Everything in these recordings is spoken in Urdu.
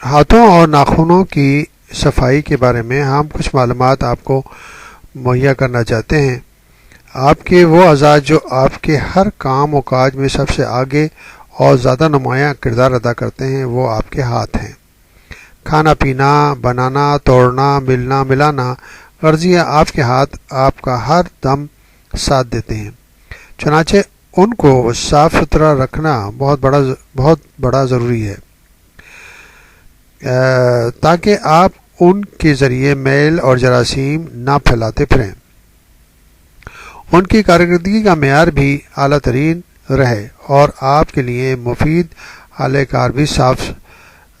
ہاتھوں اور ناخنوں کی صفائی کے بارے میں ہم کچھ معلومات آپ کو مہیا کرنا چاہتے ہیں۔ آپ کے وہ اعضاء جو آپ کے ہر کام و کاج میں سب سے آگے اور زیادہ نمایاں کردار ادا کرتے ہیں وہ آپ کے ہاتھ ہیں۔ کھانا پینا، بنانا، توڑنا، ملنا، ملانا، غرضیہ آپ کے ہاتھ آپ کا ہر دم ساتھ دیتے ہیں، چنانچہ ان کو صاف ستھرا رکھنا بہت بڑا ضروری ہے تاکہ آپ ان کے ذریعے میل اور جراثیم نہ پھیلاتے پھریں، ان کی کارکردگی کا معیار بھی اعلیٰ ترین رہے اور آپ کے لیے مفید اہل کار بھی صاف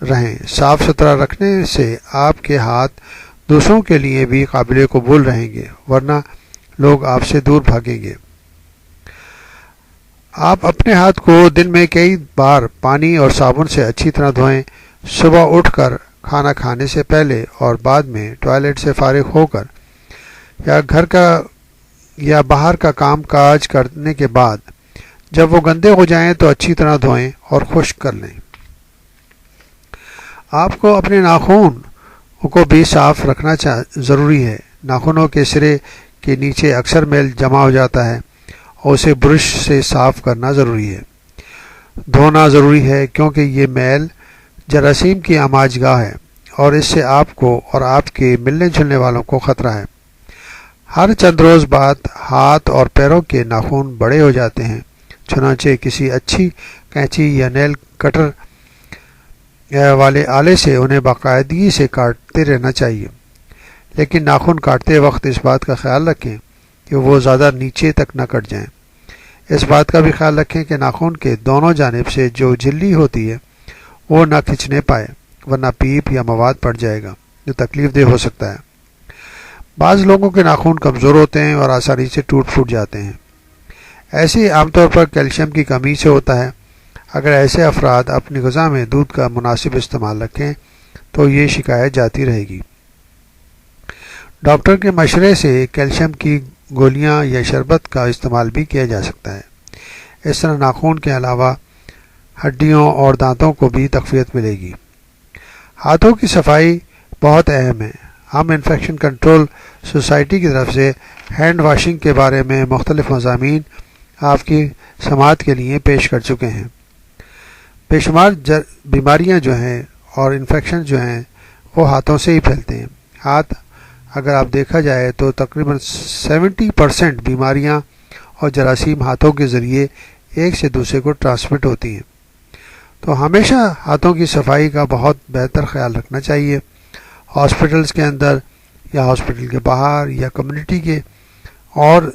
رہیں۔ صاف ستھرا رکھنے سے آپ کے ہاتھ دوسروں کے لیے بھی قابل قبول رہیں گے، ورنہ لوگ آپ سے دور بھاگیں گے۔ آپ اپنے ہاتھ کو دن میں کئی بار پانی اور صابن سے اچھی طرح دھوئیں۔ صبح اٹھ کر، کھانا کھانے سے پہلے اور بعد میں، ٹوائلٹ سے فارغ ہو کر، یا گھر کا یا باہر کا کام کاج کرنے کے بعد۔ جب وہ گندے ہو جائیں تو اچھی طرح دھوئیں اور خشک کر لیں۔ آپ کو اپنے ناخن کو بھی صاف رکھنا ضروری ہے۔ ناخنوں کے سرے کے نیچے اکثر میل جمع ہو جاتا ہے اور اسے برش سے صاف کرنا ضروری ہے۔ دھونا ضروری ہے کیونکہ یہ میل جراثیم کی آماج گاہ ہے اور اس سے آپ کو اور آپ کے ملنے جلنے والوں کو خطرہ ہے۔ ہر چند روز بعد ہاتھ اور پیروں کے ناخن بڑے ہو جاتے ہیں، چنانچہ کسی اچھی کینچی یا نیل کٹر والے آلے سے انہیں باقاعدگی سے کاٹتے رہنا چاہیے، لیکن ناخن کاٹتے وقت اس بات کا خیال رکھیں کہ وہ زیادہ نیچے تک نہ کٹ جائیں۔ اس بات کا بھی خیال رکھیں کہ ناخن کے دونوں جانب سے جو جھلی ہوتی ہے وہ نہ کھنچنے پائے، ورنہ پیپ یا مواد پڑ جائے گا جو تکلیف دہ ہو سکتا ہے۔ بعض لوگوں کے ناخن کمزور ہوتے ہیں اور آسانی سے ٹوٹ پھوٹ جاتے ہیں۔ ایسے عام طور پر کیلشیم کی کمی سے ہوتا ہے۔ اگر ایسے افراد اپنی غذا میں دودھ کا مناسب استعمال رکھیں تو یہ شکایت جاتی رہے گی۔ ڈاکٹر کے مشورے سے کیلشیم کی گولیاں یا شربت کا استعمال بھی کیا جا سکتا ہے۔ اس طرح ناخن کے علاوہ ہڈیوں اور دانتوں کو بھی تقویت ملے گی۔ ہاتھوں کی صفائی بہت اہم ہے۔ ہم انفیکشن کنٹرول سوسائٹی کی طرف سے ہینڈ واشنگ کے بارے میں مختلف مضامین آپ کی سماعت کے لیے پیش کر چکے ہیں۔ بے شمار بیماریاں جو ہیں اور انفیکشن جو ہیں وہ ہاتھوں سے ہی پھیلتے ہیں۔ ہاتھ اگر آپ دیکھا جائے تو تقریباً 70% بیماریاں اور جراثیم ہاتھوں کے ذریعے ایک سے دوسرے کو ٹرانسمٹ ہوتی ہیں، تو ہمیشہ ہاتھوں کی صفائی کا بہت بہتر خیال رکھنا چاہیے۔ ہاسپٹلز کے اندر یا ہاسپٹل کے باہر یا کمیونٹی کے اور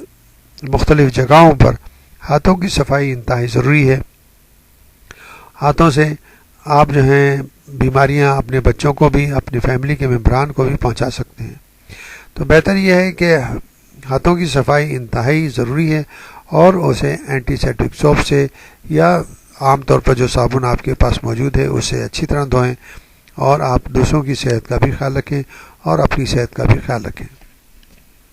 مختلف جگہوں پر ہاتھوں کی صفائی انتہائی ضروری ہے۔ ہاتھوں سے آپ جو ہیں بیماریاں اپنے بچوں کو بھی، اپنی فیملی کے ممبران کو بھی پہنچا سکتے ہیں۔ تو بہتر یہ ہے کہ ہاتھوں کی صفائی انتہائی ضروری ہے اور اسے اینٹی سیپٹک سوپ سے یا عام طور پر جو صابن آپ کے پاس موجود ہے اسے اچھی طرح دھوئیں، اور آپ دوسروں کی صحت کا بھی خیال رکھیں اور اپنی صحت کا بھی خیال رکھیں۔